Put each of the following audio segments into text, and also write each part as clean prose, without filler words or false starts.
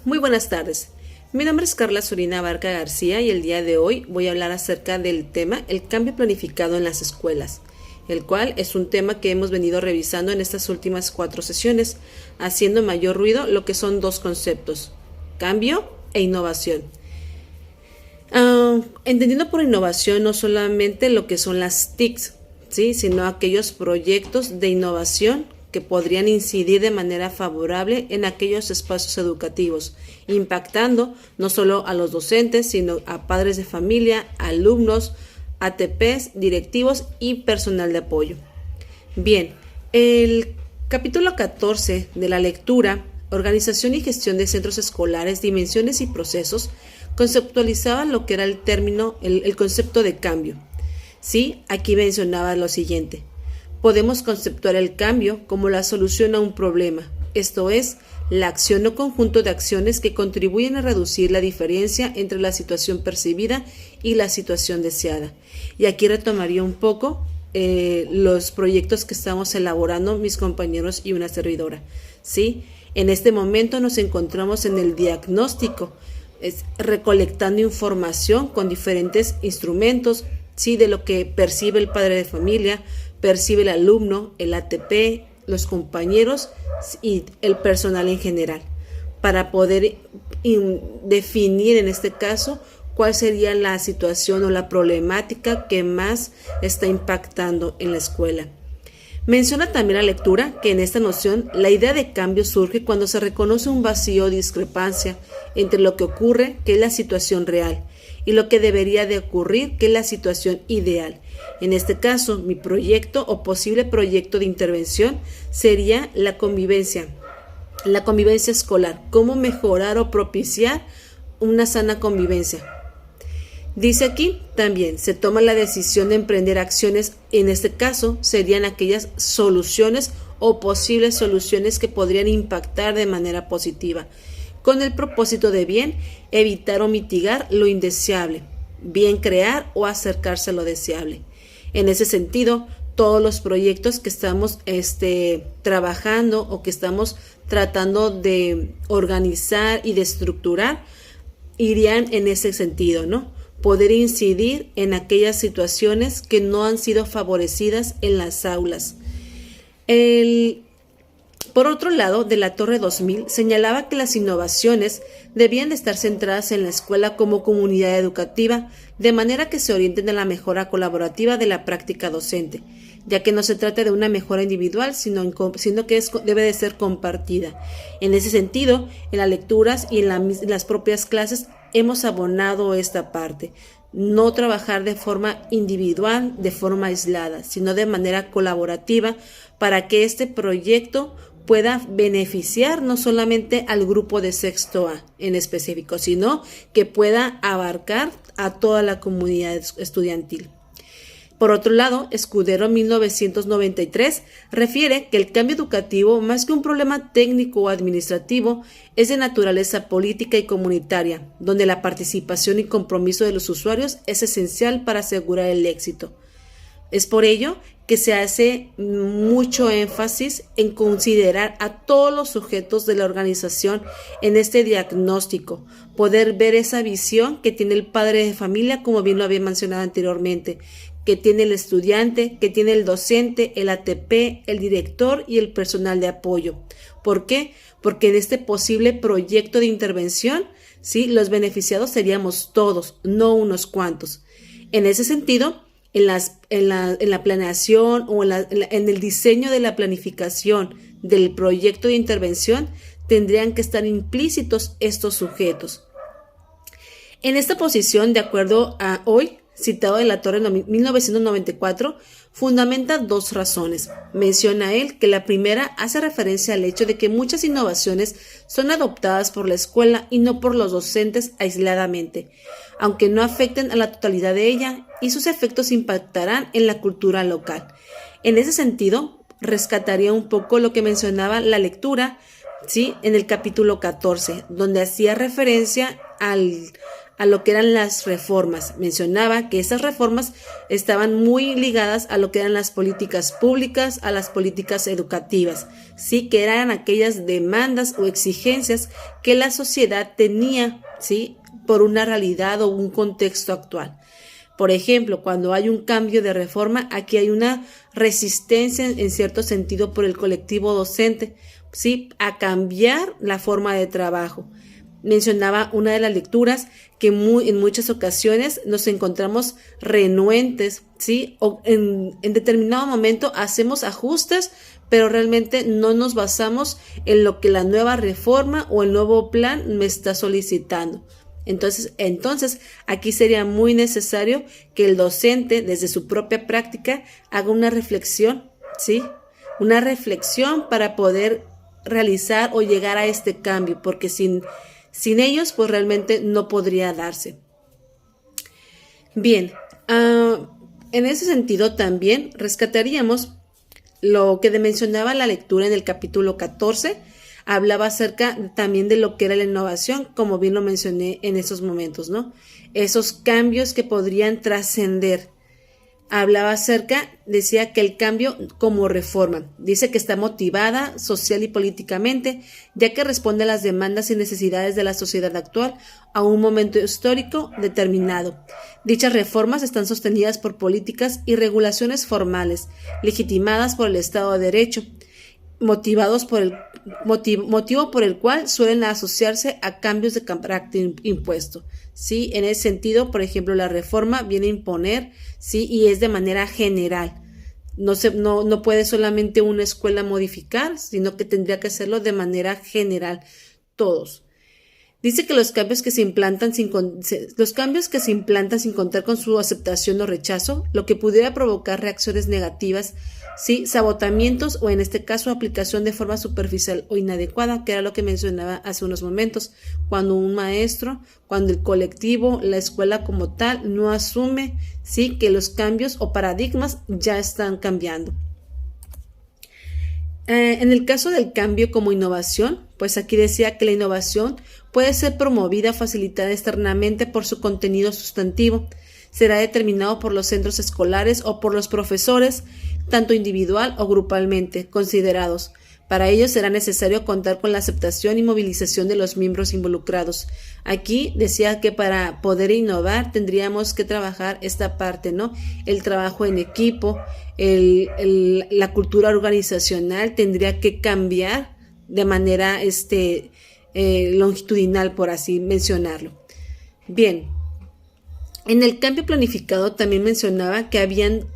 Muy buenas tardes. Mi nombre es Carla Surina Barca García y el día de hoy voy a hablar acerca del tema el cambio planificado en las escuelas, el cual es un tema que hemos venido revisando en estas últimas 4 sesiones, haciendo mayor ruido lo que son 2 conceptos, cambio e innovación. Entendiendo por innovación no solamente lo que son las TICs, ¿sí?, sino aquellos proyectos de innovación que podrían incidir de manera favorable en aquellos espacios educativos, impactando no solo a los docentes, sino a padres de familia, alumnos, ATPs, directivos y personal de apoyo. Bien, el capítulo 14 de la lectura, Organización y gestión de centros escolares, dimensiones y procesos, conceptualizaba lo que era el término, el concepto de cambio. Sí, aquí mencionaba lo siguiente. Podemos conceptuar el cambio como la solución a un problema, esto es, la acción o conjunto de acciones que contribuyen a reducir la diferencia entre la situación percibida y la situación deseada. Y aquí retomaría un poco los proyectos que estamos elaborando mis compañeros y una servidora. ¿Sí? En este momento nos encontramos en el diagnóstico, recolectando información con diferentes instrumentos, ¿sí?, de lo que percibe el padre de familia, percibe el alumno, el ATP, los compañeros y el personal en general, para poder definir en este caso cuál sería la situación o la problemática que más está impactando en la escuela. Menciona también la lectura que en esta noción la idea de cambio surge cuando se reconoce un vacío o discrepancia entre lo que ocurre, que es la situación real, y lo que debería de ocurrir, que es la situación ideal. En este caso, mi proyecto o posible proyecto de intervención sería la convivencia escolar, cómo mejorar o propiciar una sana convivencia. Dice aquí también, se toma la decisión de emprender acciones, en este caso serían aquellas soluciones o posibles soluciones que podrían impactar de manera positiva, con el propósito de bien evitar o mitigar lo indeseable, bien crear o acercarse a lo deseable. En ese sentido, todos los proyectos que estamos trabajando o que estamos tratando de organizar y de estructurar irían en ese sentido, ¿no? Poder incidir en aquellas situaciones que no han sido favorecidas en las aulas. Por otro lado, de la Torre 2000 señalaba que las innovaciones debían de estar centradas en la escuela como comunidad educativa, de manera que se orienten a la mejora colaborativa de la práctica docente, ya que no se trata de una mejora individual, sino que debe de ser compartida. En ese sentido, en las lecturas y en las propias clases hemos abonado esta parte. No trabajar de forma individual, de forma aislada, sino de manera colaborativa para que este proyecto pueda beneficiar no solamente al grupo de sexto A en específico, sino que pueda abarcar a toda la comunidad estudiantil. Por otro lado, Escudero 1993 refiere que el cambio educativo, más que un problema técnico o administrativo, es de naturaleza política y comunitaria, donde la participación y compromiso de los usuarios es esencial para asegurar el éxito. Es por ello que se hace mucho énfasis en considerar a todos los sujetos de la organización en este diagnóstico, poder ver esa visión que tiene el padre de familia, como bien lo había mencionado anteriormente, que tiene el estudiante, que tiene el docente, el ATP, el director y el personal de apoyo. ¿Por qué? Porque en este posible proyecto de intervención, ¿sí?, los beneficiados seríamos todos, no unos cuantos. En ese sentido, en la planeación o en el diseño de la planificación del proyecto de intervención tendrían que estar implícitos estos sujetos. En esta posición, de acuerdo a hoy, citado de la Torre 1994, fundamenta 2 razones. Menciona él que la primera hace referencia al hecho de que muchas innovaciones son adoptadas por la escuela y no por los docentes aisladamente, aunque no afecten a la totalidad de ella, y sus efectos impactarán en la cultura local. En ese sentido, rescataría un poco lo que mencionaba la lectura, ¿sí? En el capítulo 14, donde hacía referencia a lo que eran las reformas. Mencionaba que esas reformas estaban muy ligadas a lo que eran las políticas públicas, a las políticas educativas, ¿sí? Que eran aquellas demandas o exigencias que la sociedad tenía, ¿sí? Por una realidad o un contexto actual. Por ejemplo, cuando hay un cambio de reforma, aquí hay una resistencia en cierto sentido por el colectivo docente, ¿sí? A cambiar la forma de trabajo. Mencionaba una de las lecturas que en muchas ocasiones nos encontramos renuentes, ¿sí? O en determinado momento hacemos ajustes, pero realmente no nos basamos en lo que la nueva reforma o el nuevo plan me está solicitando. Entonces, aquí sería muy necesario que el docente, desde su propia práctica, haga una reflexión, ¿sí? Una reflexión para poder realizar o llegar a este cambio, porque sin ellos, pues realmente no podría darse. Bien, en ese sentido también rescataríamos lo que mencionaba la lectura en el capítulo 14, hablaba acerca también de lo que era la innovación, como bien lo mencioné en esos momentos, ¿no? Esos cambios que podrían trascender. Hablaba acerca, decía que el cambio como reforma, dice que está motivada social y políticamente, ya que responde a las demandas y necesidades de la sociedad actual a un momento histórico determinado. Dichas reformas están sostenidas por políticas y regulaciones formales, legitimadas por el Estado de Derecho, motivo por el cual suelen asociarse a cambios de carácter impuesto. ¿Sí? En ese sentido, por ejemplo, la reforma viene a imponer, ¿sí? Y es de manera general. No puede solamente una escuela modificar, sino que tendría que hacerlo de manera general, todos. Dice que los cambios que se implantan sin contar con su aceptación o rechazo, lo que pudiera provocar reacciones negativas, ¿sí? Sabotamientos o en este caso aplicación de forma superficial o inadecuada, que era lo que mencionaba hace unos momentos, cuando un maestro, cuando el colectivo, la escuela como tal no asume, ¿sí? Que los cambios o paradigmas ya están cambiando. En el caso del cambio como innovación, pues aquí decía que la innovación puede ser promovida o facilitada externamente por su contenido sustantivo. Será determinado por los centros escolares o por los profesores, tanto individual o grupalmente considerados. Para ello será necesario contar con la aceptación y movilización de los miembros involucrados. Aquí decía que para poder innovar tendríamos que trabajar esta parte, ¿no? El trabajo en equipo, la cultura organizacional tendría que cambiar de manera longitudinal, por así mencionarlo. Bien, en el cambio planificado también mencionaba que habían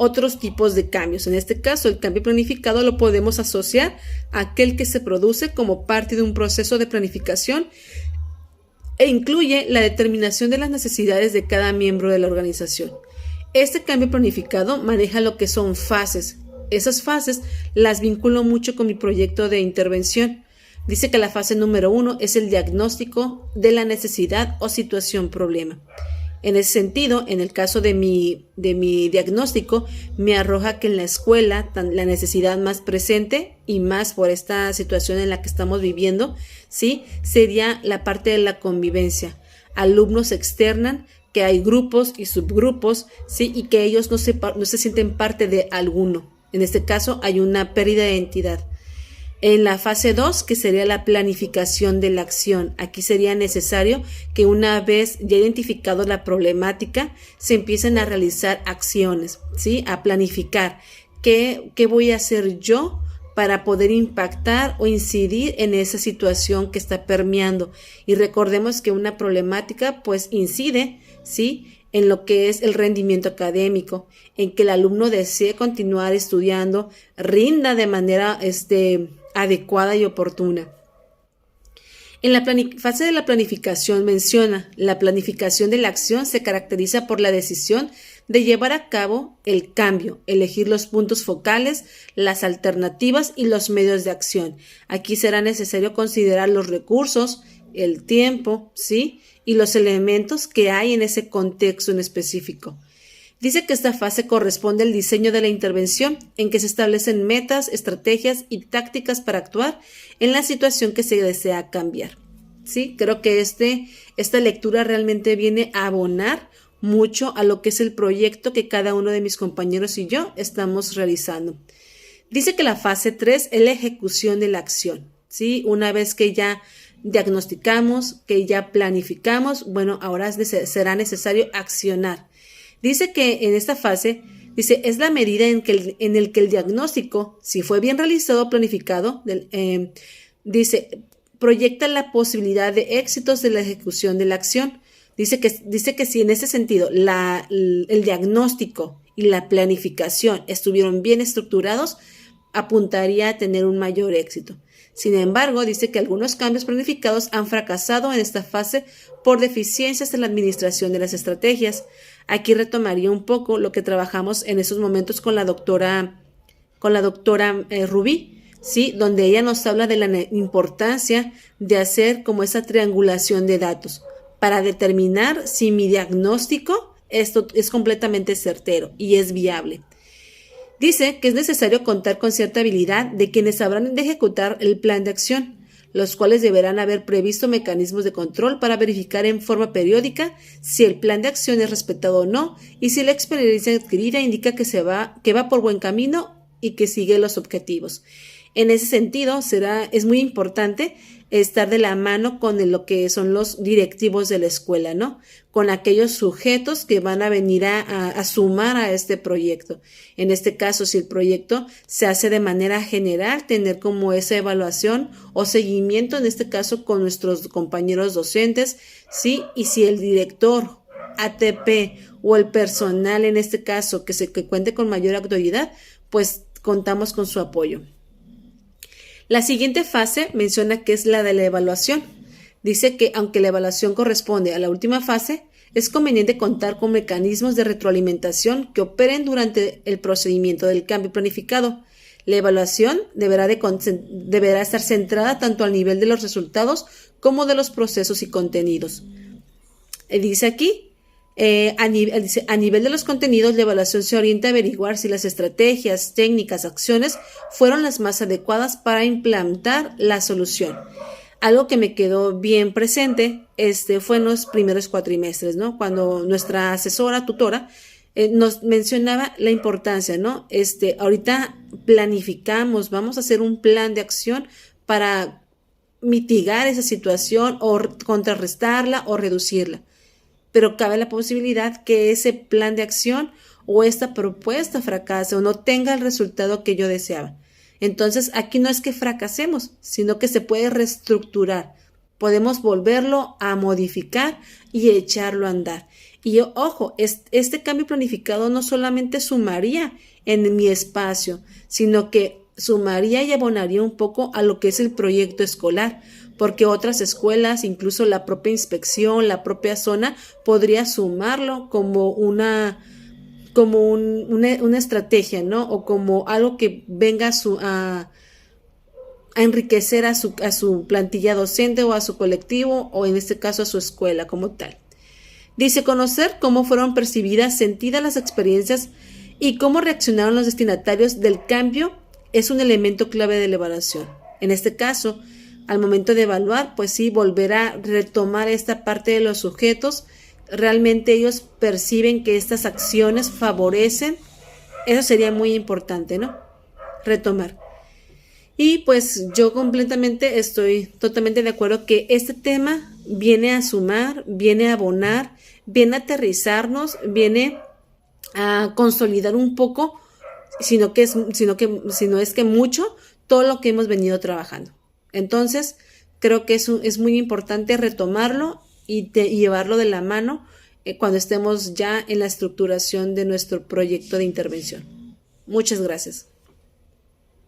otros tipos de cambios. En este caso, el cambio planificado lo podemos asociar a aquel que se produce como parte de un proceso de planificación e incluye la determinación de las necesidades de cada miembro de la organización. Este cambio planificado maneja lo que son fases. Esas fases las vinculo mucho con mi proyecto de intervención. Dice que la fase número 1 es el diagnóstico de la necesidad o situación problema. En ese sentido, en el caso de mi diagnóstico, me arroja que en la escuela la necesidad más presente y más por esta situación en la que estamos viviendo, ¿sí? Sería la parte de la convivencia. Alumnos externan que hay grupos y subgrupos, ¿sí? Y que ellos no se sienten parte de alguno. En este caso, hay una pérdida de identidad. En la fase 2, que sería la planificación de la acción, aquí sería necesario que una vez ya identificado la problemática, se empiecen a realizar acciones, ¿sí? A planificar. ¿Qué voy a hacer yo para poder impactar o incidir en esa situación que está permeando? Y recordemos que una problemática pues incide, ¿sí? En lo que es el rendimiento académico, en que el alumno desee continuar estudiando, rinda de manera adecuada y oportuna. En la fase de la planificación menciona, la planificación de la acción se caracteriza por la decisión de llevar a cabo el cambio, elegir los puntos focales, las alternativas y los medios de acción. Aquí será necesario considerar los recursos, el tiempo, ¿sí? Y los elementos que hay en ese contexto en específico. Dice que esta fase corresponde al diseño de la intervención, en que se establecen metas, estrategias y tácticas para actuar en la situación que se desea cambiar. ¿Sí? Creo que esta lectura realmente viene a abonar mucho a lo que es el proyecto que cada uno de mis compañeros y yo estamos realizando. Dice que la fase 3 es la ejecución de la acción, ¿sí? Una vez que ya diagnosticamos, que ya planificamos, bueno, ahora será necesario accionar. Dice que en esta fase, es la medida en el que el diagnóstico, si fue bien realizado o planificado, proyecta la posibilidad de éxitos de la ejecución de la acción. Dice que si en ese sentido el diagnóstico y la planificación estuvieron bien estructurados, apuntaría a tener un mayor éxito. Sin embargo, dice que algunos cambios planificados han fracasado en esta fase por deficiencias en la administración de las estrategias. Aquí retomaría un poco lo que trabajamos en esos momentos con la doctora Rubí, ¿sí? Donde ella nos habla de la importancia de hacer como esa triangulación de datos para determinar si mi diagnóstico esto es completamente certero y es viable. Dice que es necesario contar con cierta habilidad de quienes habrán de ejecutar el plan de acción, los cuales deberán haber previsto mecanismos de control para verificar en forma periódica si el plan de acción es respetado o no y si la experiencia adquirida indica que va por buen camino y que sigue los objetivos. En ese sentido, es muy importante estar de la mano con lo que son los directivos de la escuela, ¿no? Con aquellos sujetos que van a venir a sumar a este proyecto. En este caso, si el proyecto se hace de manera general, tener como esa evaluación o seguimiento, en este caso con nuestros compañeros docentes, ¿sí? Y si el director, ATP o el personal, en este caso, que cuente con mayor autoridad, pues contamos con su apoyo. La siguiente fase menciona que es la de la evaluación. Dice que aunque la evaluación corresponde a la última fase, es conveniente contar con mecanismos de retroalimentación que operen durante el procedimiento del cambio planificado. La evaluación deberá estar centrada tanto al nivel de los resultados como de los procesos y contenidos. Dice aquí, a nivel de los contenidos, la evaluación se orienta a averiguar si las estrategias, técnicas, acciones fueron las más adecuadas para implantar la solución. Algo que me quedó bien presente fue en los primeros cuatrimestres, ¿no? Cuando nuestra asesora, tutora, nos mencionaba la importancia, ¿no? Ahorita planificamos, vamos a hacer un plan de acción para mitigar esa situación o contrarrestarla o reducirla. Pero cabe la posibilidad que ese plan de acción o esta propuesta fracase o no tenga el resultado que yo deseaba. Entonces, aquí no es que fracasemos, sino que se puede reestructurar. Podemos volverlo a modificar y echarlo a andar. Y ojo, este cambio planificado no solamente sumaría en mi espacio, sino que sumaría y abonaría un poco a lo que es el proyecto escolar, porque otras escuelas, incluso la propia inspección, la propia zona, podría sumarlo como una estrategia, ¿no? O como algo que venga a enriquecer a su plantilla docente o a su colectivo o en este caso a su escuela como tal. Dice conocer cómo fueron percibidas, sentidas las experiencias y cómo reaccionaron los destinatarios del cambio es un elemento clave de la evaluación. En este caso, al momento de evaluar, pues sí, volver a retomar esta parte de los sujetos. Realmente ellos perciben que estas acciones favorecen. Eso sería muy importante, ¿no? Retomar. Y pues yo estoy totalmente de acuerdo que este tema viene a sumar, viene a abonar, viene a aterrizarnos, viene a consolidar un poco, sino es que mucho todo lo que hemos venido trabajando. Entonces, creo que es muy importante retomarlo y llevarlo de la mano cuando estemos ya en la estructuración de nuestro proyecto de intervención. Muchas gracias.